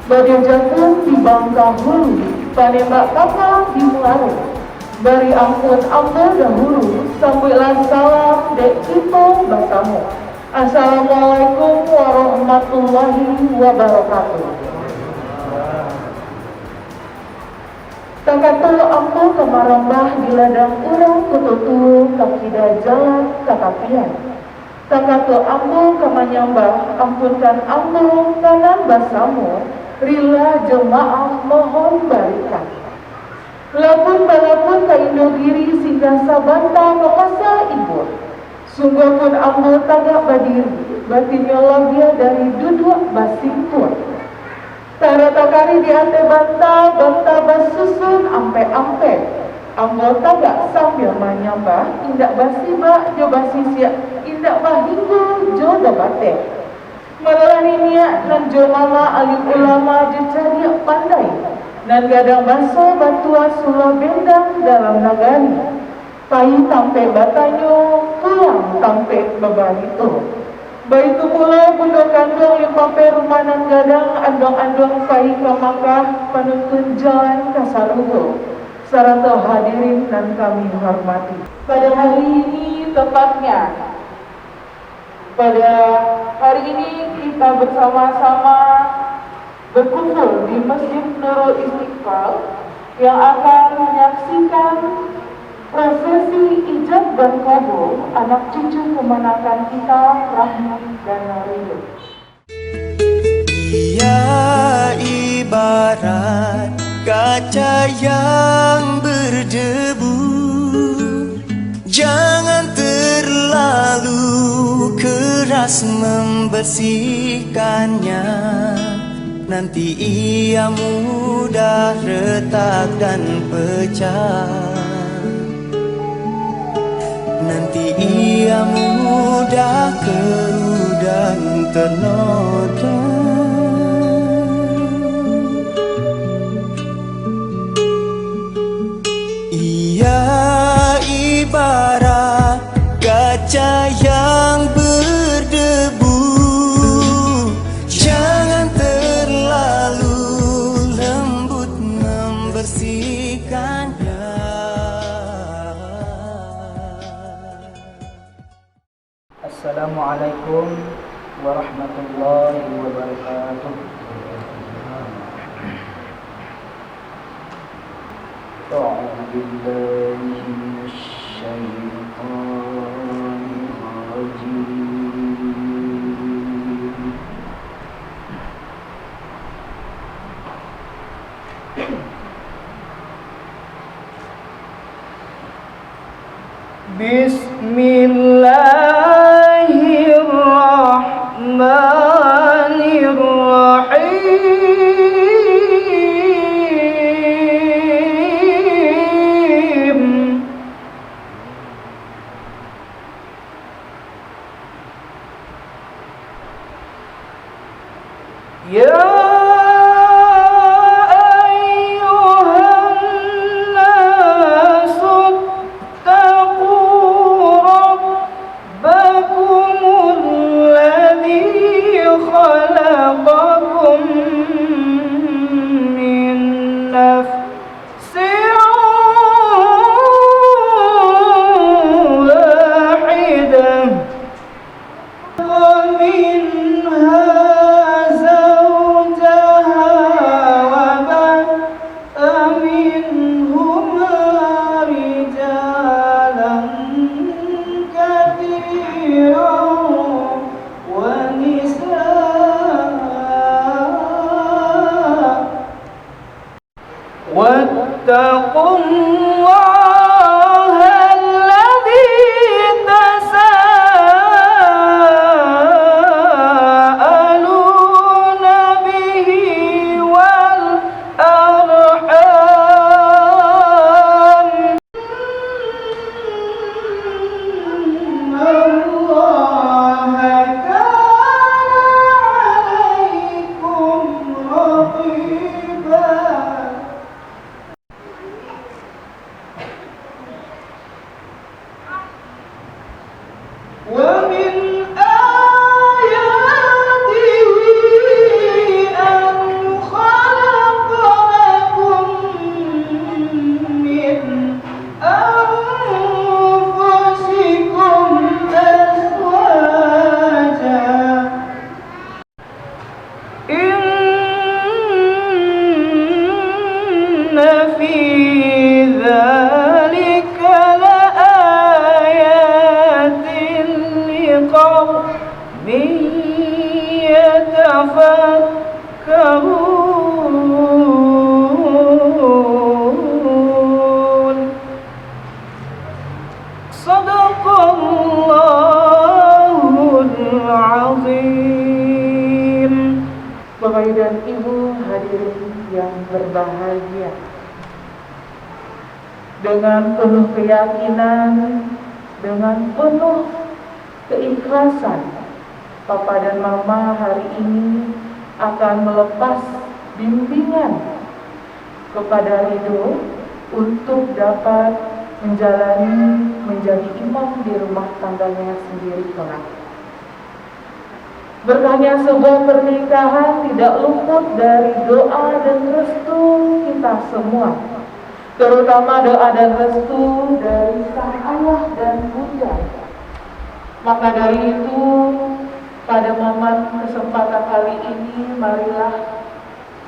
Bade jagung di Bangka Hulu, panembak kapal di Muaro. Bari ampun ambo dahulu, sambilan salam dek kita basamu. Assalamualaikum warahmatullahi wabarakatuh. Takato ambo kemarambah di ladang urang kututu kakida jalan kakapian. Takato ambo kamanyambah ampunkan ambo kanan basamu, rila jemaah mohon barikan. Lapun balapun ka Indogiri singgah sabanta kemasa ibu. Sungguh pun ambo tagak badiri, batinyologia dari duduk basingpun. Tara takari di ate banta, banta basusun ampe-ampe. Ambo tagak sambil manyambah, indak basiba jo basisya, indak bahinggu jo dabate. Malalani niat nan jo mama alim ulama jo cariak pandai. Dan gadang baso batua sula bendang dalam nagari. Payu tampe batanyo, pulang tampe bebanito. Baitu pula bundo kandung limpape rumanan gadang andong-andong payu ke Makkah penuntun jalan kasarugo. Sarata hadirin dan kami hormati. Pada hari ini tepatnya, pada hari ini kita bersama-sama berkumpul di Masjid Nurul Istiqlal yang akan menyaksikan prosesi ijab dan kabul anak cucu kemenakan kita Rahmi dan Ridho. Ia ibarat kaca yang berdebu, jangan terlalu keras membersihkannya. Nanti ia mudah retak dan pecah. Nanti ia mudah keruh dan ternoda. Ia ibarat kaca yang berdebu, jangan terlalu lembut membersihkannya. Assalamualaikum warahmatullahi wabarakatuh. A'udzu billahi minasyaitonir rajim. Bismillahirrahmanirrahim. Ya ومن آياته أن Sadaqallahul azim. Bapak dan Ibu hadirin yang berbahagia, dengan penuh keyakinan, dengan penuh keikhlasan, Papa dan Mama hari ini akan melepas bimbingan kepada Ridho untuk dapat menjalani menjadi imam di rumah tangganya sendiri kelak. Berkahnya sebuah pernikahan tidak luput dari doa dan restu kita semua, terutama doa dan restu dari sang ayah dan bunda. Maka dari itu, pada momen kesempatan kali ini, marilah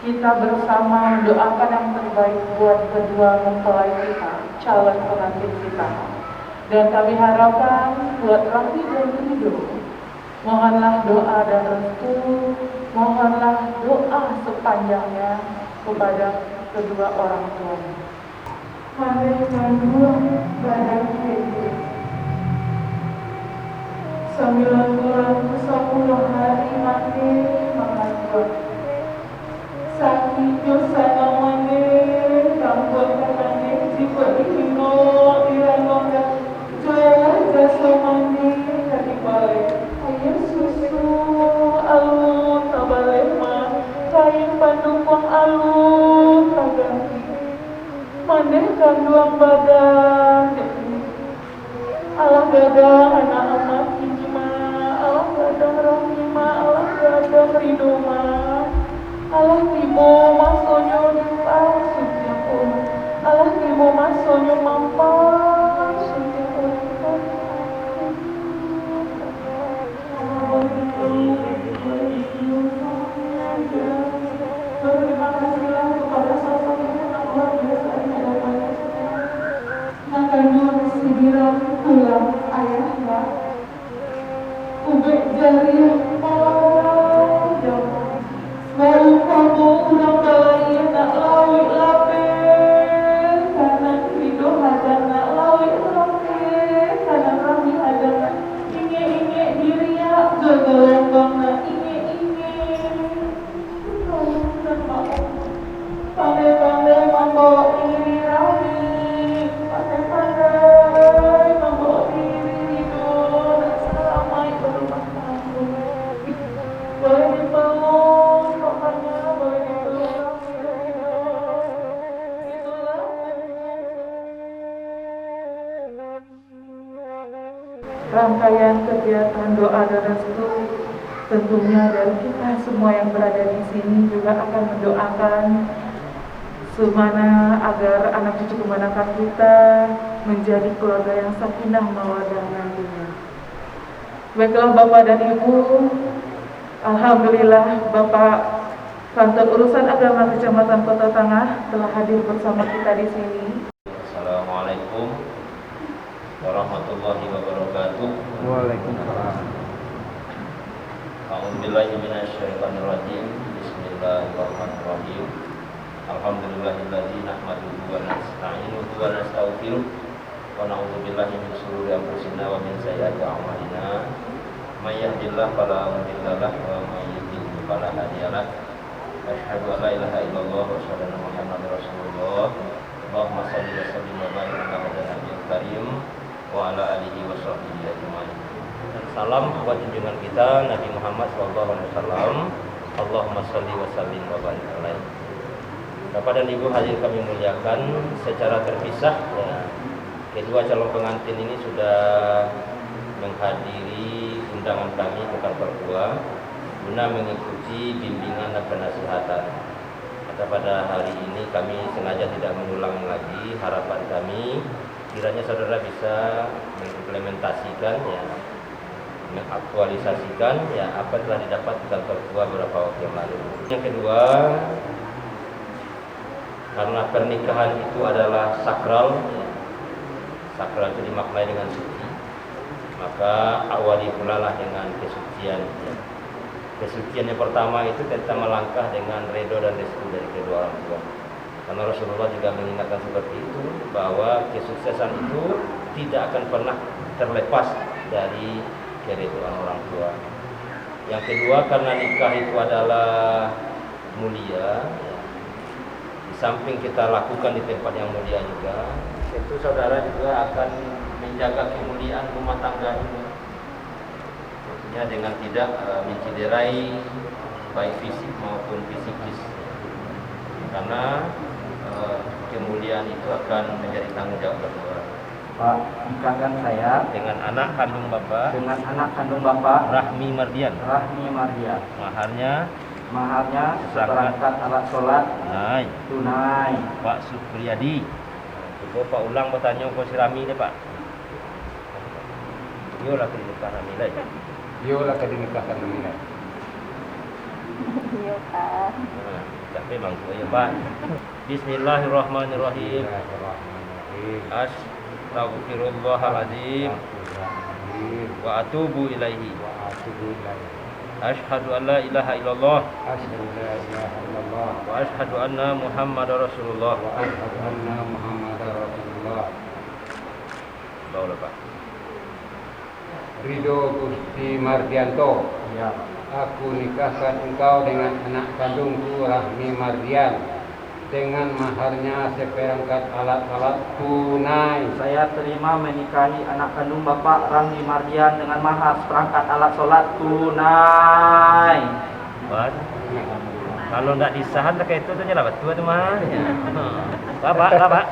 kita bersama mendoakan yang terbaik buat kedua mempelai kita, calon pengantin kita. Dan kami harapkan buat Raffi dan Ridho, mohonlah doa dan restu, mohonlah doa sepanjangnya kepada kedua orang tuanya. Mari kedua badan hidup 9 bulan 10 hari mati mengatur sakitnya sana mane kampung katane jika dihino iranonda jaya jasa mane kati balik ayo susu alun tabalema kain pandukung alun taganti mane kanduang badan Allah gadang anak amat hijma, Allah gadang rahima, Allah gadang ridoma, Allah tibo masonyo dipas sujud, Allah tibo masonyo mampas sujud. Berterima kasihlah kepada sosok ibu yang luar biasa di hadapannya. Makanya sibiran pulang ayahnya ubek jari panjang baru kamu udah balai nak lawik lapir kanan hidup ada nak lawik lapir kanan kami ada nak inge diriak gegelembang nak inge dan mau pandai-pandai membawa diri rami pandai-pandai membawa diri hidup dan selamai berumah tangga. Boleh dipeluk pokoknya, boleh dipeluk itulah rangkaian kegiatan doa dan restu. Tentunya dari kita semua yang berada di sini juga akan mendoakan semana agar anak cucu keponakan kita menjadi keluarga yang sakinah mawaddah nantinya. Baiklah Bapak dan Ibu, alhamdulillah Bapak Kantor Urusan Agama Kecamatan Kota Tangah telah hadir bersama kita di sini. Assalamualaikum warahmatullahi wabarakatuh. Waalaikumsalam. A'udzubillahi minasyaitonirrajim. Bismillahirrahmanirrahim. Alhamdulillahilladzi nahmaduhu wa nasta'inuhu wa nastaghfiruh wa na'udzu billahi min shururi anfusina wa min sayyiati a'malina. May yahdihillahu fala mudilla lahu wa may yudlil fala hadiya lahu. Asyhadu an la ilaha illallah wa asyhadu anna Muhammadar Rasulullah. Allahumma shalli wa sallim wa barik ala nabiyil karim wa ala alihi wa sahbihi ajmain. Salam buat junjungan kita Nabi Muhammad SAW. Allahumma shalli wa sallim wa barik alaihi. Bapak dan Ibu hadir kami muliakan secara terpisah ya. Kedua calon pengantin ini sudah menghadiri undangan kami ke kantor tua guna mengikuti bimbingan dan penasihatan. Maka pada hari ini kami sengaja tidak mengulang lagi. Harapan kami kiranya saudara bisa mengimplementasikan ya, mengaktualisasikan ya apa telah didapat di kantor tua beberapa waktu yang lalu. Yang kedua, karena pernikahan itu adalah sakral ya. Sakral itu dimaknai dengan suci, maka awali pulalah dengan kesucian ya. Kesucian yang pertama itu tentang melangkah dengan ridho dan restu dari kedua orang tua. Karena Rasulullah juga mengingatkan seperti itu, bahwa kesuksesan itu tidak akan pernah terlepas dari keriduan orang tua. Yang kedua, karena nikah itu adalah mulia, di samping kita lakukan di tempat yang mulia juga, tentu saudara juga akan menjaga kemuliaan rumah tangga ini, tentunya dengan tidak mencederai baik fisik maupun psikis, karena kemuliaan itu akan menjadi tanggung jawab berdua. Pak, nikahkan saya Dengan anak kandung Bapak dengan anak kandung Bapak Rahmi Mardian. Rahmi Mardian. Maharnya Seperangkat alat sholat tunai tunai. Pak Supriyadi. Coba Pak ulang bertanya ke si Rami deh Pak. Yo lah kenikahkan Rami lah. Yolah kenikahkan nilai. Iya Pak. Tapi bangku ya Pak. Bismillahirrahmanirrahim. Astaghfirullahaladzim wa atubu ilaihi. Asyhadu an la ilaha illallah wa asyhadu anna Muhammadar Rasulullah. Bawa Pak. Ridho Gusti Mardianto, Ya. aku nikahkan engkau dengan anak kandungku Rahmi Mardian dengan maharnya seperangkat alat-alat tunai. Saya terima menikahi anak kandung Bapak Rahmi Mardian dengan mahar seperangkat alat sholat tunai. Pak. Kalau enggak disahan kayak itu aja lah betul itu mah. Bapak. Bapak.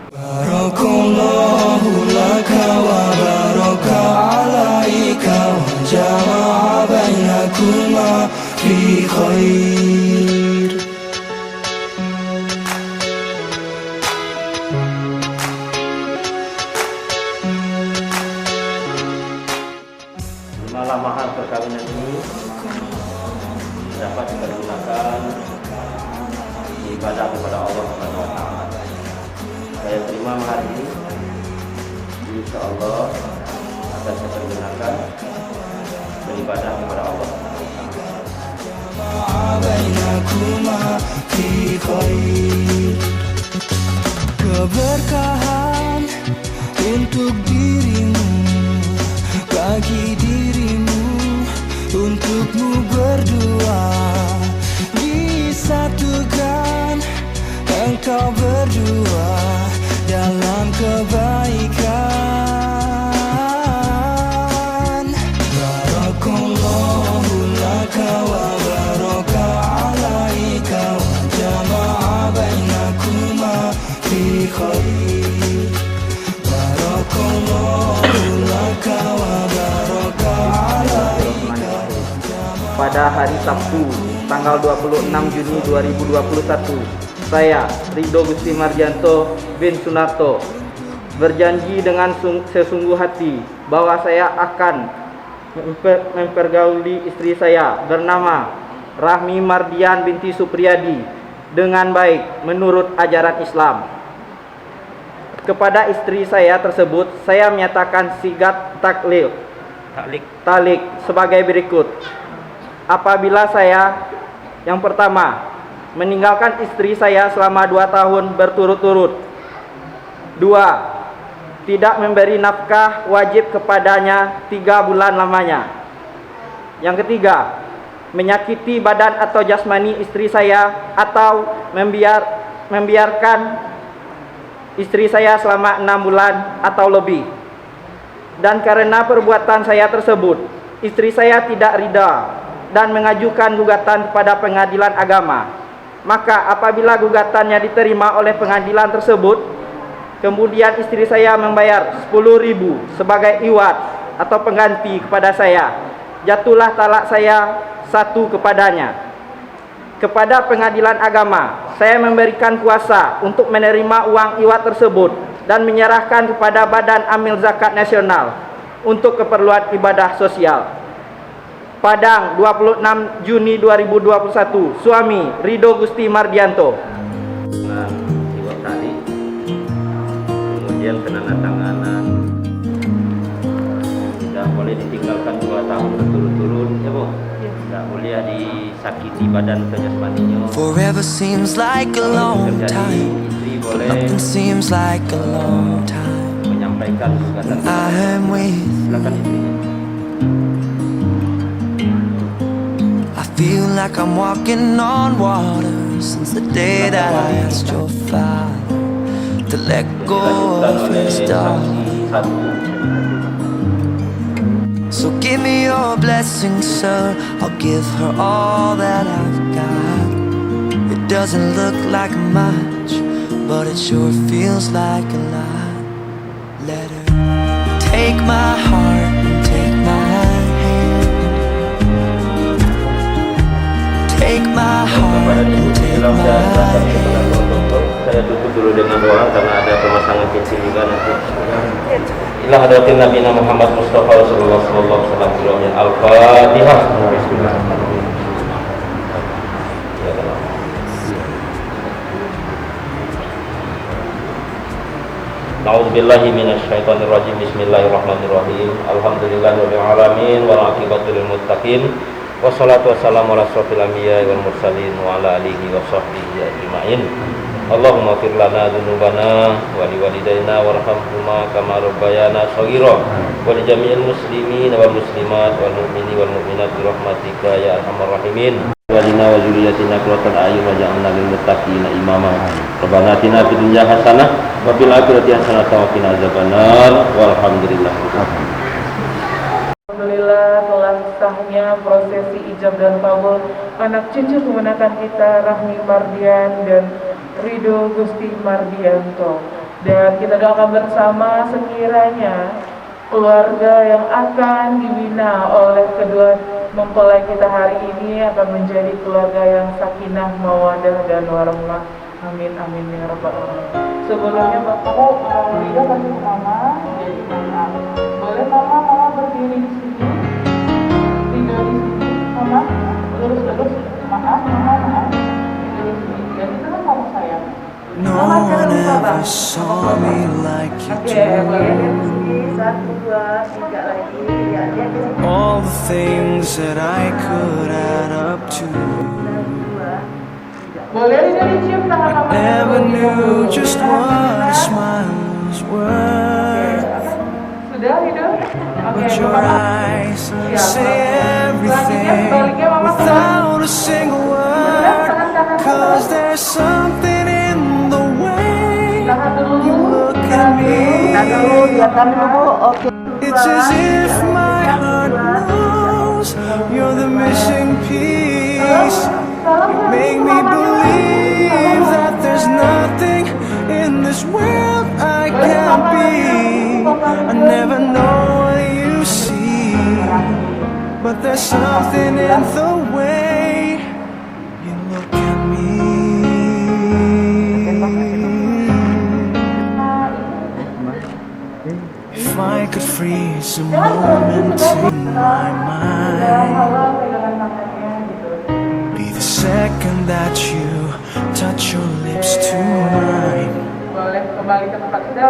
Barakallahu laka wa baraka alaika wa jama'a bainakuma fi khair. Malam mahar perkawinan ini dapat dipergunakan ibadah kepada Allah Subhanahu wa taala. Saya terima mahar ini, insyaallah akan saya pergunakan beribadah kepada Allah. Bainakuma fi khair. Keberkahan untuk dirimu, bagi dirimu, untukmu berdua, disatukan engkau berdua dalam kebaikan. Barakallahu laka wa baraka alaika wa jama'a bainakuma fi khair. Barakallahu laka wa baraka alaika. Pada hari Sabtu, tanggal 26 Juni 2021, saya, Ridho Gusti Mardianto bin Sunarto, berjanji dengan sesungguh hati bahwa saya akan mempergauli istri saya bernama Rahmi Mardian binti Supriyadi dengan baik menurut ajaran Islam. Kepada istri saya tersebut, saya menyatakan sigat talik sebagai berikut. Apabila saya, yang pertama, meninggalkan istri saya selama 2 tahun berturut-turut. 2. Tidak memberi nafkah wajib kepadanya 3 bulan lamanya. Yang ketiga, menyakiti badan atau jasmani istri saya atau membiarkan istri saya selama 6 bulan atau lebih. Dan karena perbuatan saya tersebut, istri saya tidak ridha dan mengajukan gugatan kepada pengadilan agama. Maka apabila gugatannya diterima oleh pengadilan tersebut, kemudian istri saya membayar 10.000 sebagai iwat atau pengganti kepada saya, jatuhlah talak saya 1 kepadanya. Kepada pengadilan agama, saya memberikan kuasa untuk menerima uang iwat tersebut dan menyerahkan kepada Badan Amil Zakat Nasional untuk keperluan ibadah sosial. Padang, 26 Juni 2021. Suami, Ridho Gusti Mardianto. Nah, iwat tadi, kemudian penandatanganan, tidak boleh ditinggalkan 2 tahun berturut-turut, ya Bu. Tidak boleh disakiti badan atau jasmaninya. Forever seems like a long Terjadi, time, istri but boleh nothing seems like a long time. menyampaikan gugatan. I am with you. Silakan istrinya. I feel like I'm walking on water since the day that I asked your father to let go of his daughter. So give me your blessing, sir. I'll give her all that I've got. It doesn't look like much, but it sure feels like a lot. Let her take my heart and take my hand. Take my heart and take my hand. Saya tutup dulu dengan doa karena ada pemasangan cincin juga nanti. Ila hadratin Nabi Muhammad Mustafa Rasulullah sallallahu alaihi wasallam. Al-Fatihah. Bismillahirrahmanirrahim. A'udzubillahi minasyaitonirrajim. Bismillahirrahmanirrahim. Alhamdulillahirabbil alamin wal aqibatu lil muttaqin. Wassalatu wassalamu ala asyrofil anbiya'i wal mursalin wa ala alihi wa sahbihi ajma'in. Allahumma fir lana dzunubana wa liwalidayna warhamhuma kama rabbayana shaghira wa li jami'il muslimin wal muslimat wal mu'minin wal mu'minat bi rahmatika ya arhamar rahimin. Walina wa dzurriyyatina qurratan a'yun waj'alna lil muttaqina imama. Rabbana atina fid dunya hasanah wa fil akhirati hasanah wa qina adzabannar. Walhamdulillah. Alhamdulillah telah sahnya prosesi ijab dan kabul anak cucu kemenakan kita Rahmi Mardian dan Ridho Gusti Mardianto, dan kita doakan bersama sekiranya keluarga yang akan dibina oleh kedua mempelai kita hari ini akan menjadi keluarga yang sakinah, mawaddah dan warahmah. Amin amin ya rabbal alamin. Sebelumnya Bapak Ridho kasih ke Mama, jadi Mama boleh Mama berdiri di sini, Ridho di sini, Mama lurus maaf Ridho di sini, dan itu kan kamu sayang. No one ever saw me like you Oke, boleh di sini, 1, 2, 3 lagi, ya lihat di sini. all the things that I could add up to. Boleh Ridho dicium tangan Mama. Never knew just what a smile was worth. Sudah Ridho? Oke, But your eyes say everything without a single word. 'Cause there's something in the way you look at me. It's as if my heart knows you're the missing piece. You make me believe that there's nothing in this world I can't be. I never know what you see, but there's something in the way you look at me. If I could freeze a moment in my mind, be the second that you touch your lips to mine. Boleh kembali ke tempat sudah.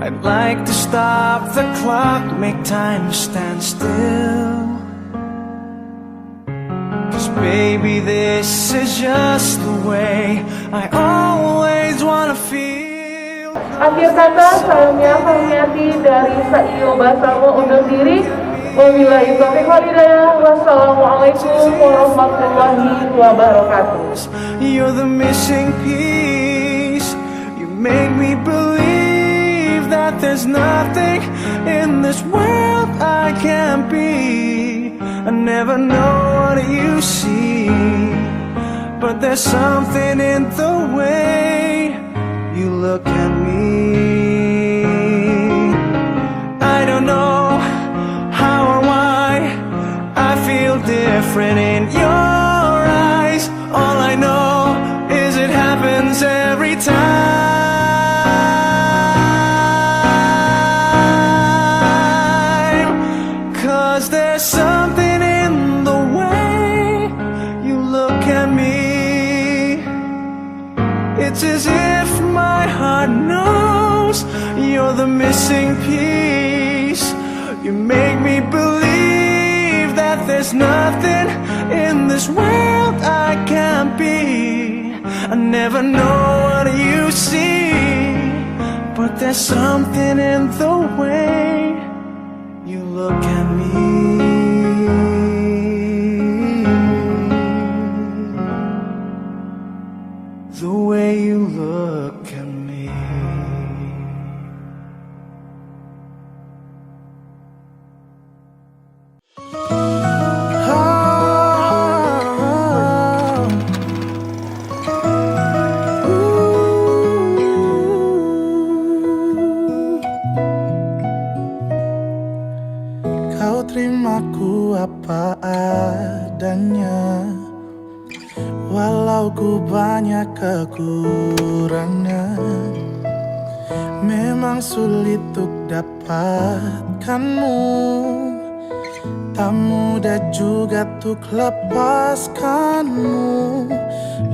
I'd like to stop the clock, make time stand still. 'Cause baby, this is just the way I always wanna feel. Akhir kata, saya Fahmiati dari Sa'iyo Basamo undur diri. Wabillahi taufiq wal hidayah. Wassalamualaikum warahmatullahi wabarakatuh. You're the missing piece. You make me believe that there's nothing in this world I can't be. I never know what you see, but there's something in the way you look at me. I don't know how or why I feel different in your eyes. All I know is it happens every time. 'Cause there's something in the way you look at me. It's as if my heart knows you're the missing piece. You make me believe that that there's nothing in this world I can't be. I never know what you see, but there's something in the way you look at me. The way you look at me. Kau terimaku apa adanya, walau ku banyak kekurangan. Memang sulit untuk dapatkanmu, tak mudah juga untuk lepaskanmu.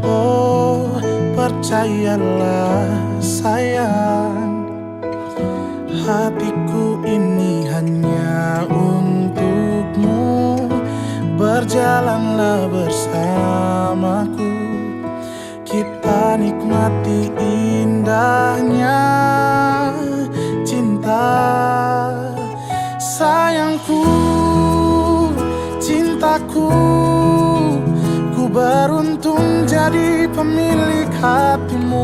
Oh, percayalah sayang, hatiku ini hanya untukmu. Berjalanlah bersamaku, kita nikmati indahnya cinta. Sayangku, cintaku, ku beruntung jadi pemilik hatimu.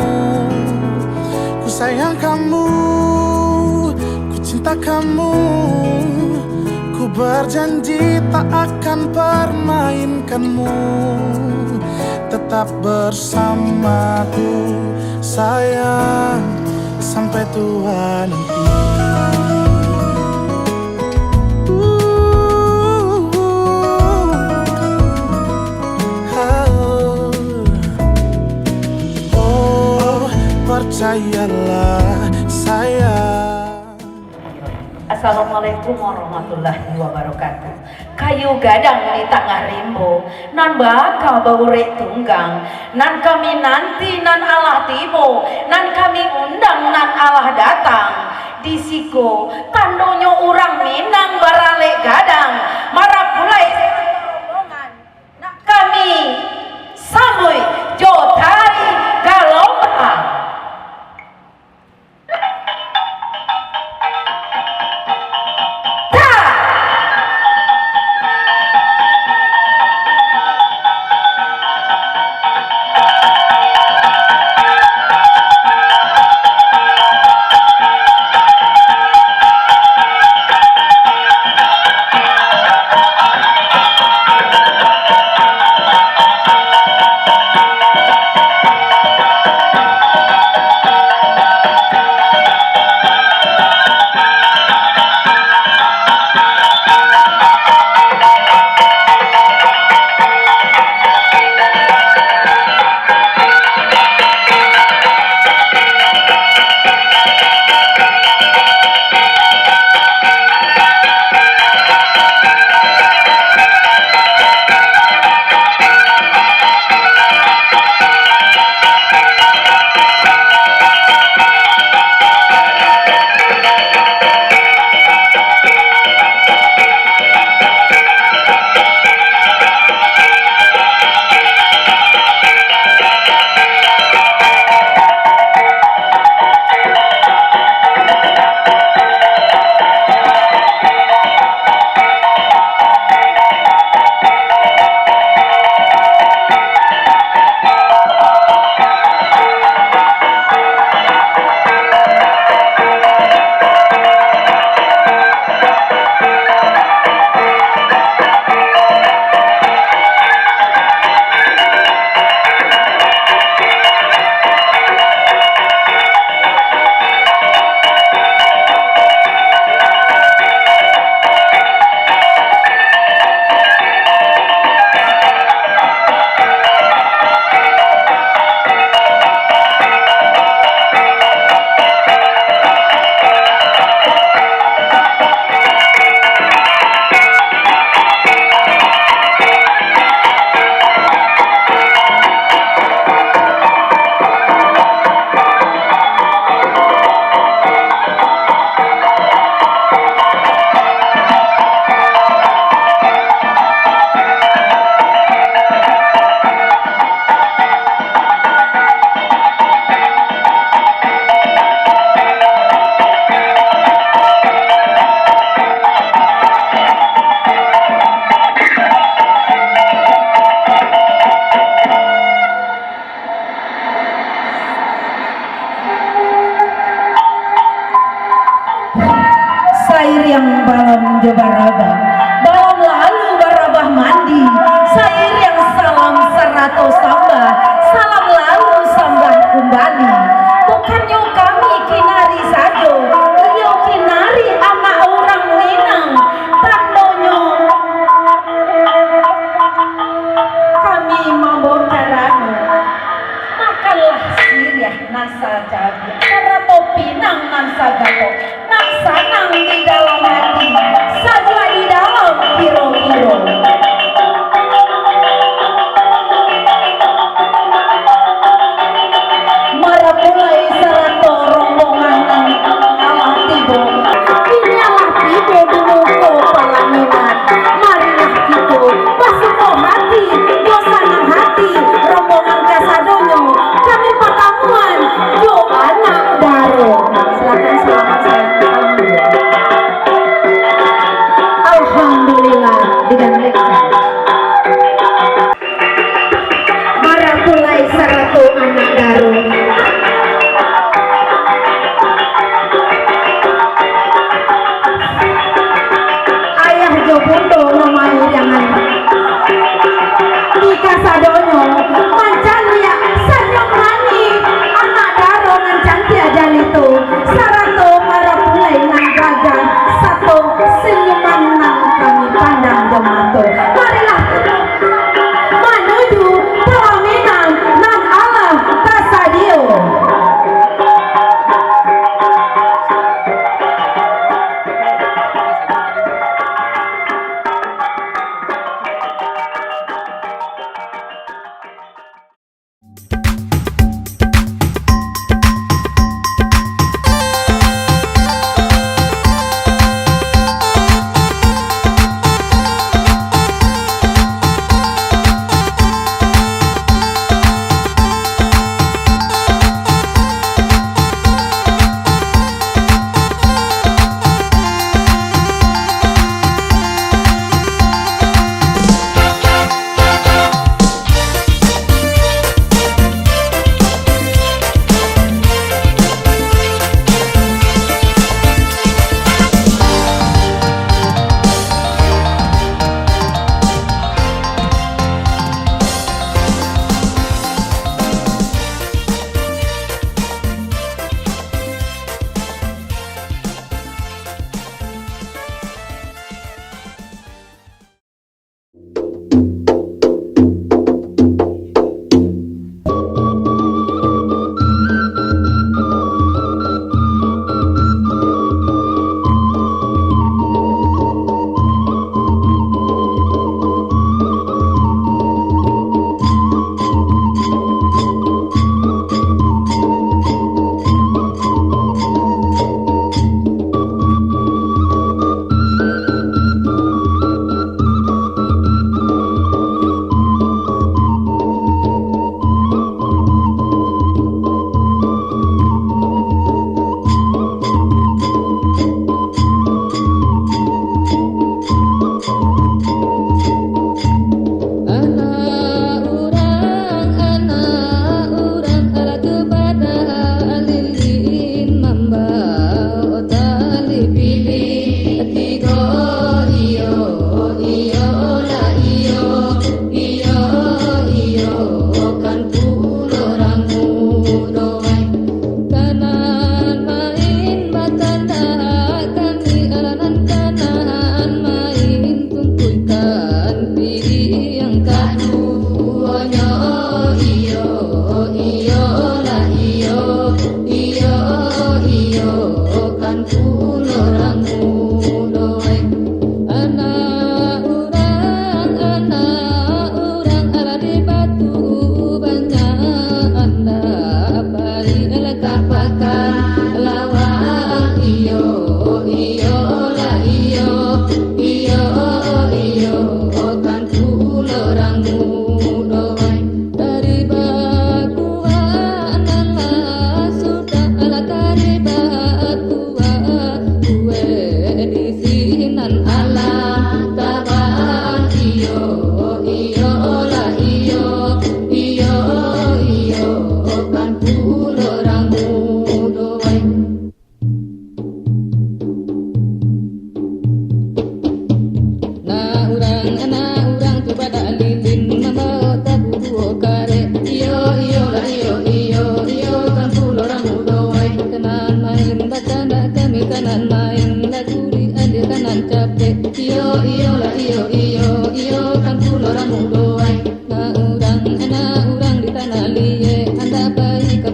Ku sayang kamu, ku cinta kamu, ku berjanji tak akan permainkanmu. Tetap bersamaku sayang, sampai tua nanti. Oh, percayalah sayang. Assalamualaikum warahmatullahi wabarakatuh. Kayu gadang di tengah rimbo, nan bakal baurek tunggang, nan kami nanti nan Allah tibo, nan kami undang nan Allah datang. Disiko tandonyo urang Minang barale gadang, marapulai rombongan. Nak kami sambui jotari galombang. yang balam jebarabah, balam lalu barabah mandi, sair yang salam serato sambah, salam lalu sambah kembali. Bukannya kami kinari sajo, iyo kinari ama orang Minang, tandonyo kami mabok carano, makanlah siriah nasa cabai, serato pinang nasa gato, nasa nang di dalam hati, saja di dalam kiro-kiro. Mulai serato rombongan alah tibo, kini alah tibo dulu ko palaminan, marilah kita basuh hati, dosanang hati, rombongan kasadonyo, kami pertemuan, yo anak daro. Silakan selamat saya. Alhamdulillah dengan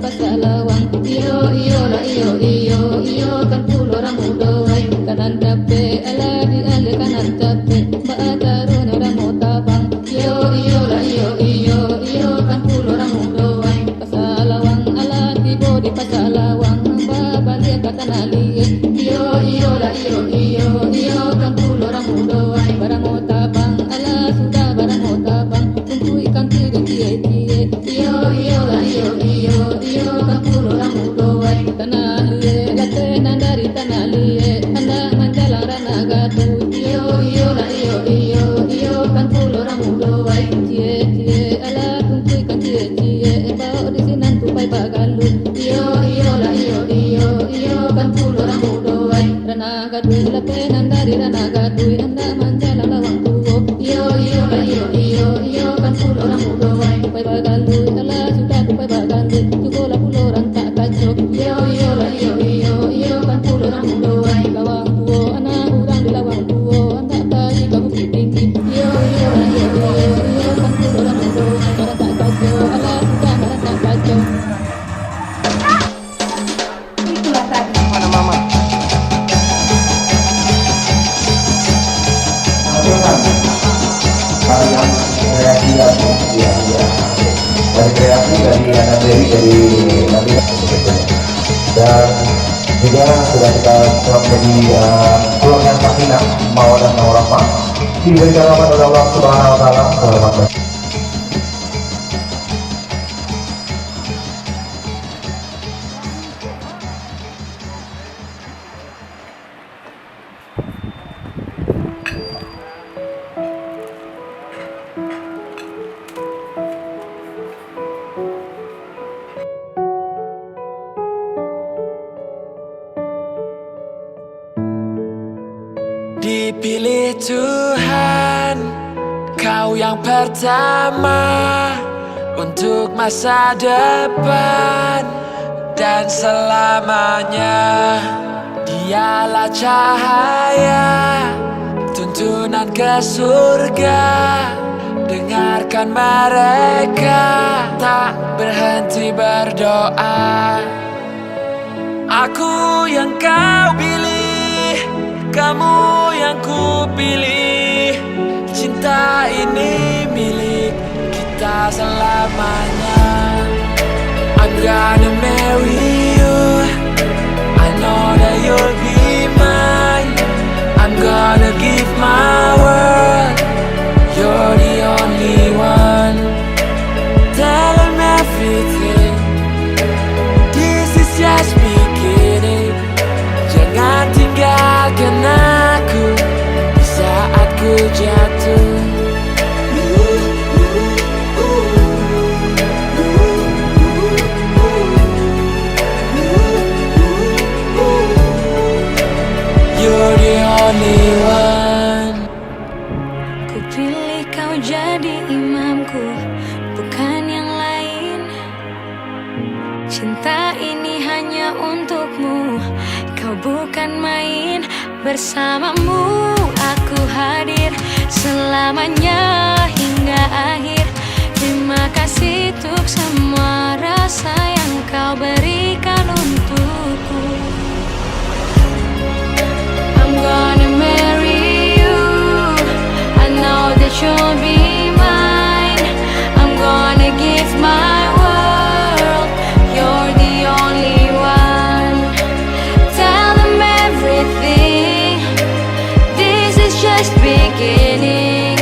pasalawang. Iyo iyo la iyo iyo iyo kan pulo ramu doai. Kanan tape ala di ale kanan tape baataro na ramu tabang. Iyo iyo la iyo iyo iyo kan pulo ramu doai. Pasalawang ala di bodi pasalawang babalik katanali. Iyo iyo la iyo iyo iyo kan pulo ramu doai. Barang tabang ala sudah barang tabang. Tunggu ikan tiga tie tie. Iyo iyo la iyo iyo iyo kan pulo ramu doai. Tanah liye gatena dari tanah liye anda manjala rana gatu. Iyo iyo la iyo iyo iyo kan pulo ramu doai. Tie tie ala tunggu ikan tie tie. Bau di sinan tupai bagalu. Iyo iyo la iyo iyo iyo kan pulo ramu doai. Rana gatu lapenan dari rana gatu anda manjala lawang tuwo. Iyo iyo la iyo iyo iyo kan pulo ramu doai. Tupai bagalu ala sudah tupai bagalu. Tukola pulo ranta kacok. Iyo iyo la iyo iyo iyo kan pulo ramu doai. Lawang tuwo anak urang di lawang tuwo anda tadi kamu tinggi. Iyo iyo la iyo iyo iyo kan pulo ramu doai. Ranta kacok ala sudah ranta kacok. Itulah tadi. Mana mama? Kalian kreasi dari kreasi dari anak dari nanti dan juga sudah kita telah menjadi pulang yang sakinah mawaddah dan warahmah diberikan rahmat oleh Allah Subhanahu wa taala. Selamat Dipilih Tuhan, kau yang pertama untuk masa depan dan selamanya. Dialah cahaya, tuntunan ke surga. Dengarkan mereka tak berhenti berdoa. Aku yang kau pilih, kamu yang ku pilih. Cinta ini milik kita selamanya. I'm gonna marry you, I know that you'll be mine. I'm gonna give my word, you're the only one. Tell them everything, this is just beginning. Jangan tinggalkan aku di saat ku jatuh. You're the only one. Ku pilih kau jadi imamku, bukan yang lain. Cinta ini hanya untukmu, kau bukan main. Bersamamu aku hadir selamanya hingga akhir. Terima kasih untuk semua rasa yang kau berikan untukku. I'm gonna marry you, I know that you'll be mine. I'm gonna give my world, you're the only one. Tell them everything, this is just beginning.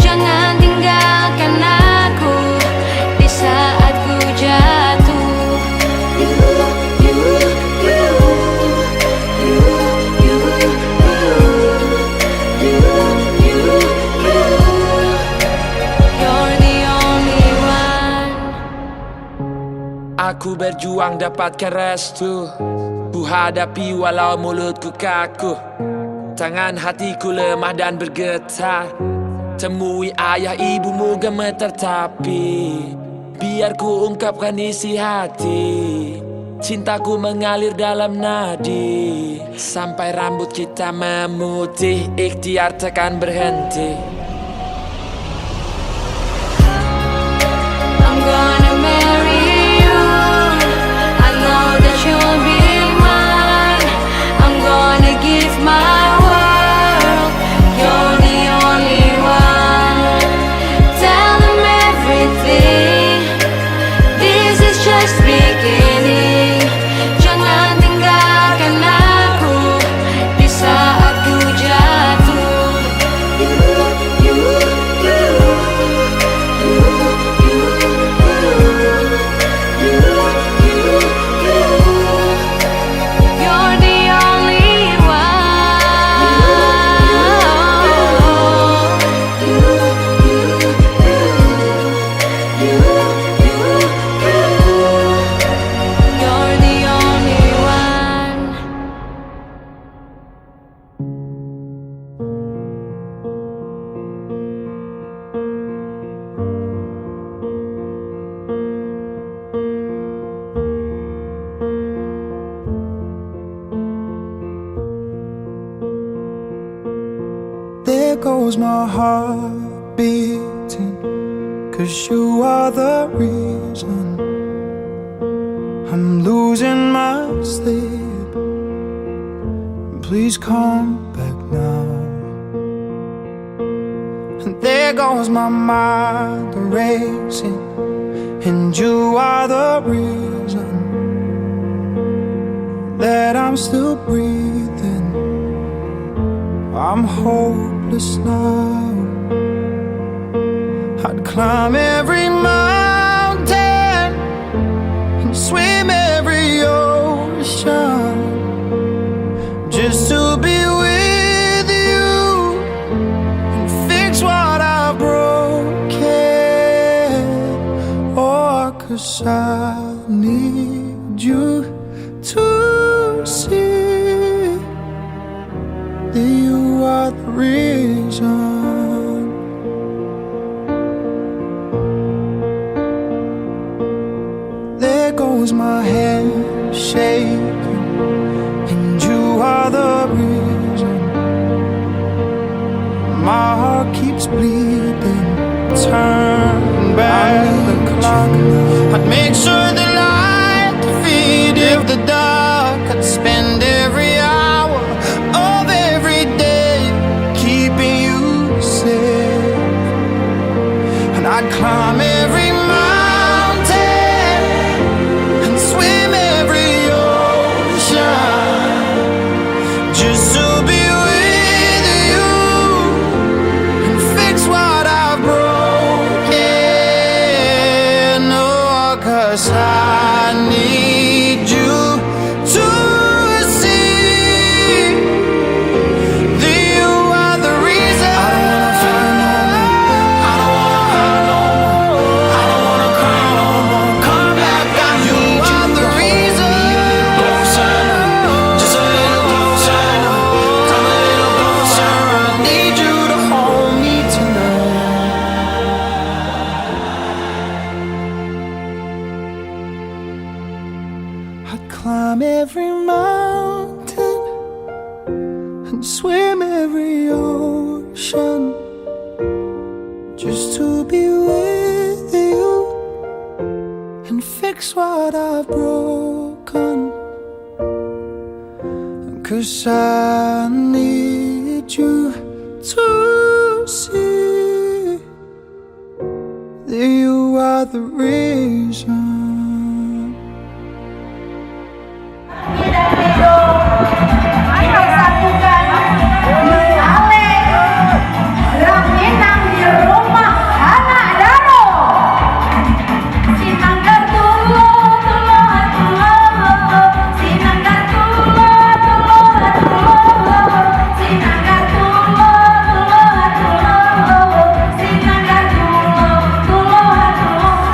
Jangan tinggalkan aku di saat ku jatuh. You, you, you, you, you, you, you, you, you're the only one. Aku berjuang dapatkan restu, ku hadapi walau mulutku kaku. Tangan hatiku lemah dan bergetar. Temui ayah ibumu gemetar tapi biar ku ungkapkan isi hati. Cintaku mengalir dalam nadi sampai rambut kita memutih. Ikhtiar takkan berhenti. I'm gonna marry you, goes my heart beating, 'cause you are the reason I'm losing my sleep. Please come back now. And there goes my mind racing, and you are the reason that I'm still breathing. I'm hopeless now. I'd climb every mountain and swim every ocean just to be with you and fix what I've broken. Oh, 'cause I need you to see that you are the reason. There goes my hand shaking, and you are the reason. My heart keeps bleeding. Turn back the clock. I'd make sure the light feed if the dark. I'd spend every hour of every day keeping you safe, and I'd climb every mountain and swim every ocean just to be with you and fix what I've broken. Oh, 'cause I need you to see that you are the reason. I don't wanna fight no more. I don't wanna hurt no more. I don't wanna cry no more. Come back, I need you. You are the reason. Closer, just a little closer. Come a little closer. I need you to hold me tonight. I'd climb every mountain and swim every ocean just to be with you and fix what I've broken. 'Cause I need you to see that you are the reason.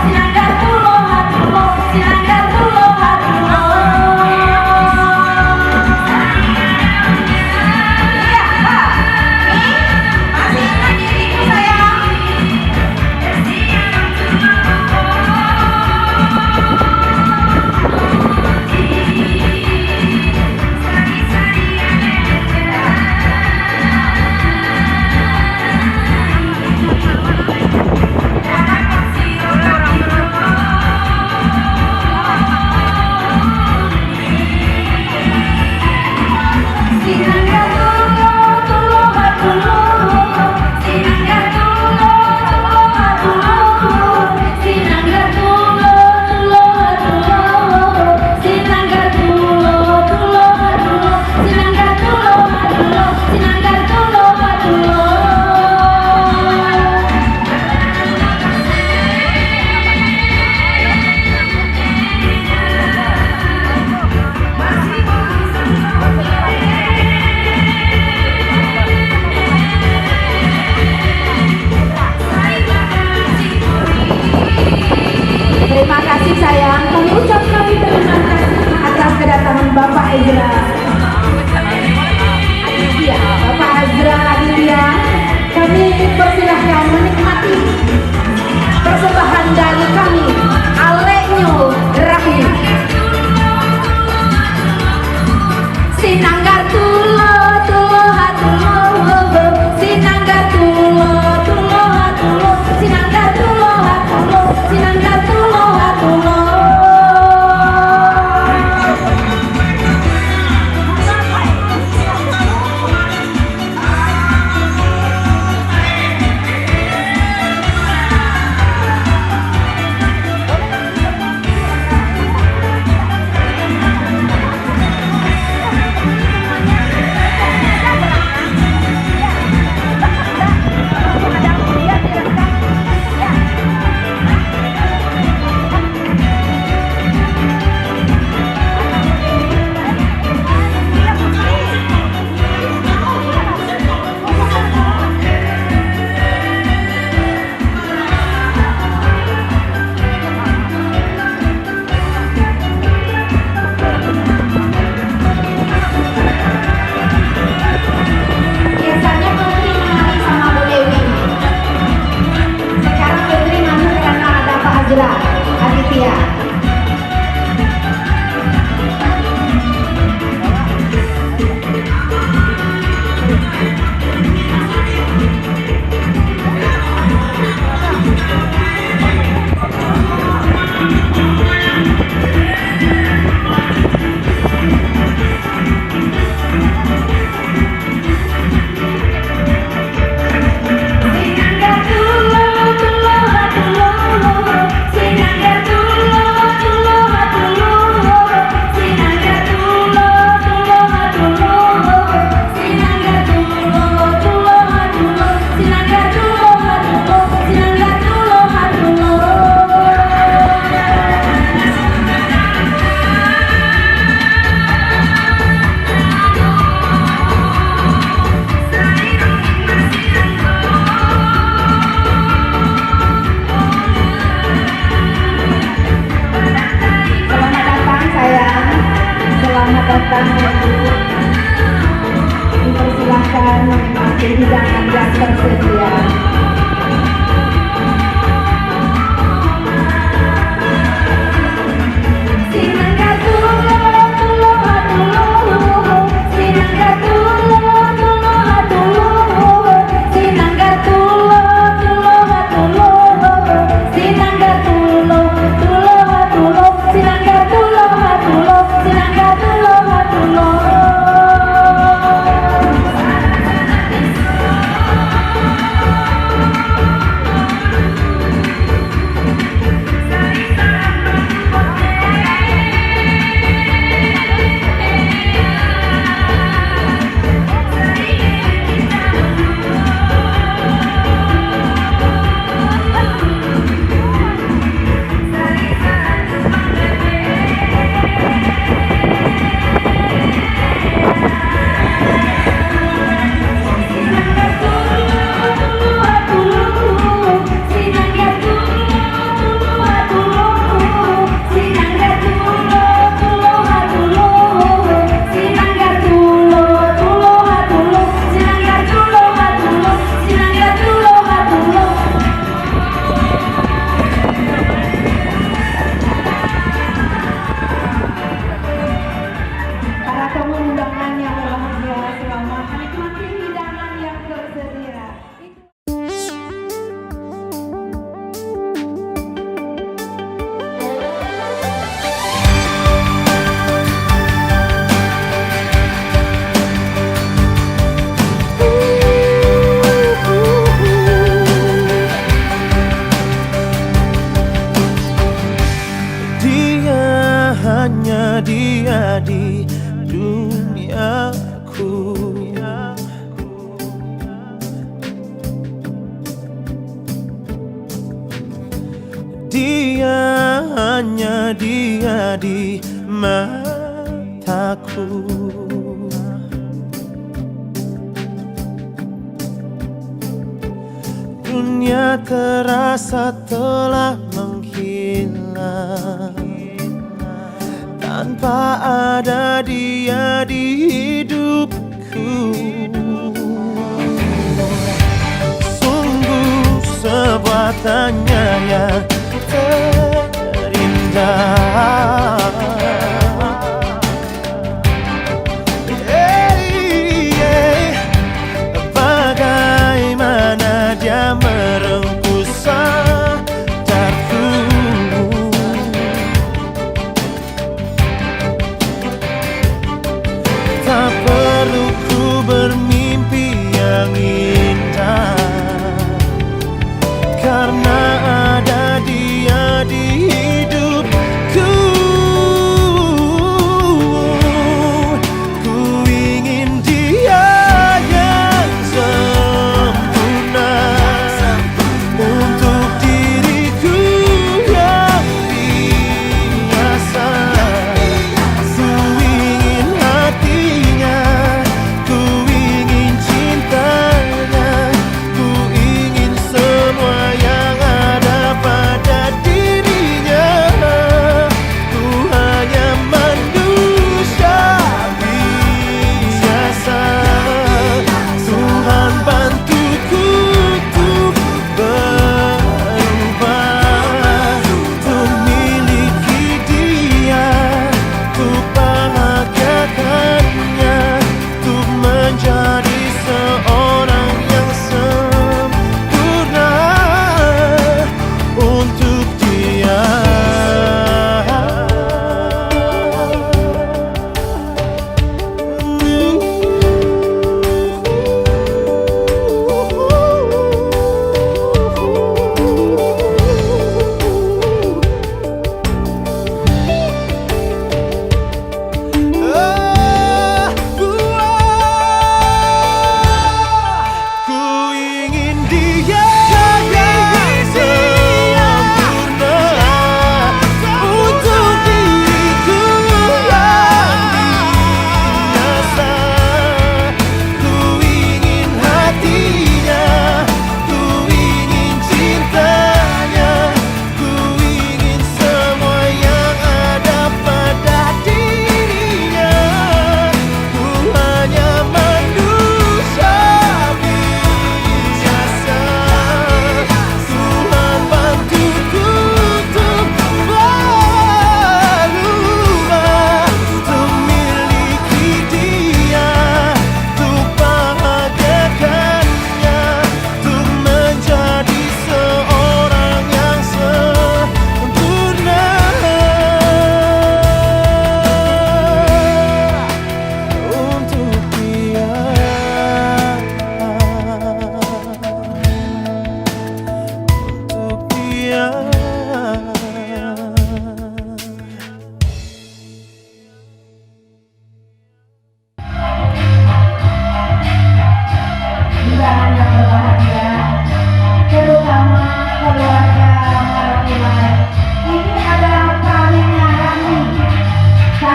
Sinanggar tulo silakan dipersilahkan menikmati hidangan yang tersedia. Hanya dia di duniaku. Dia hanya dia di mataku. Dunia terasa telah menghilang tanpa ada dia di hidupku. Sungguh sebuah tanya yang terindah. Bagaimana dia merengkuh sadarku. Tak perlu ku bermimpi yang indah, karena ada dia di hidupku.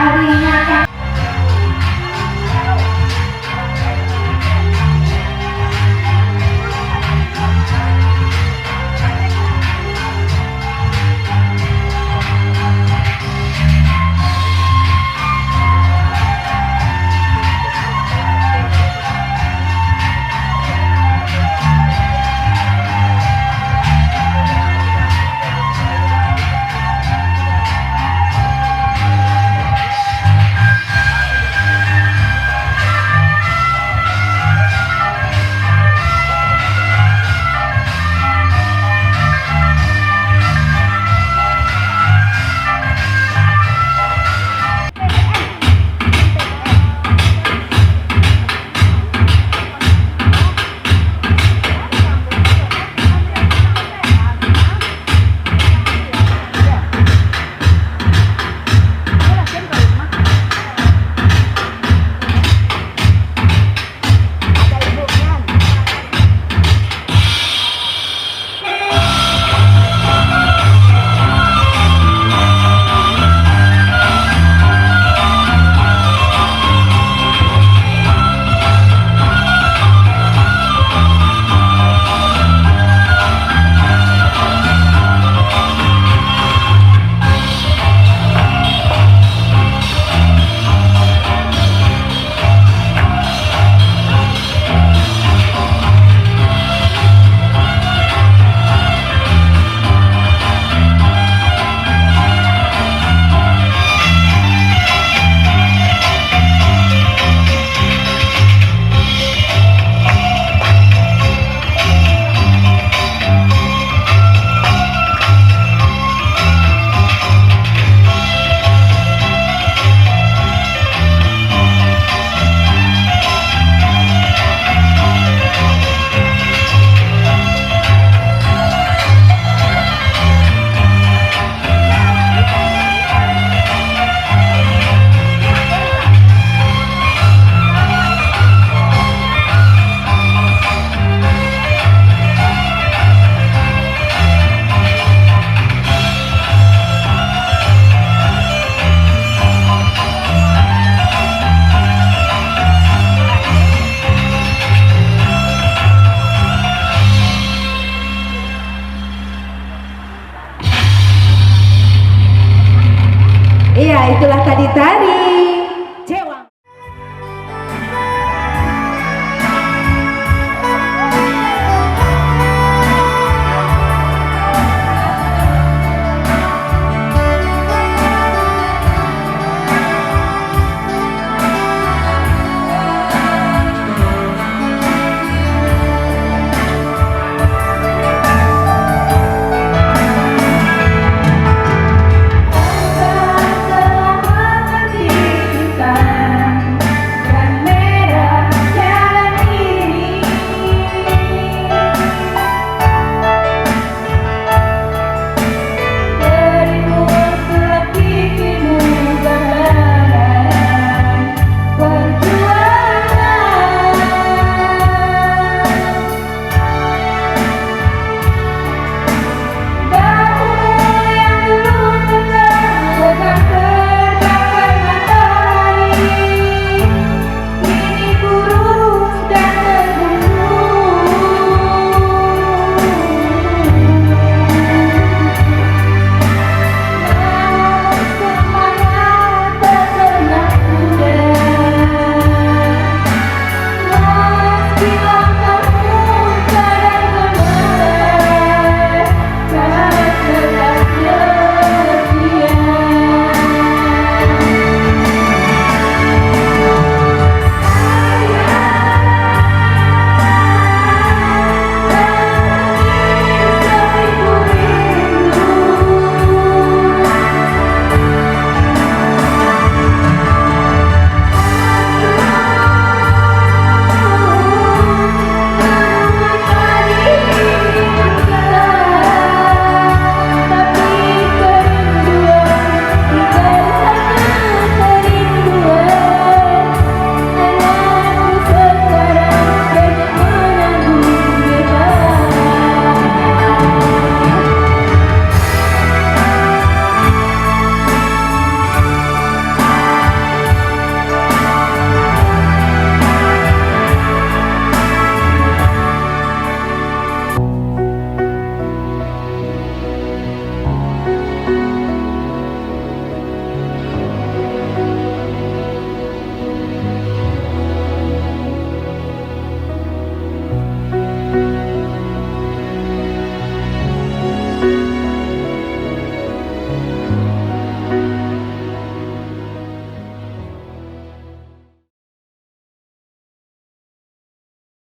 harinya. Iya, itulah tadi tari.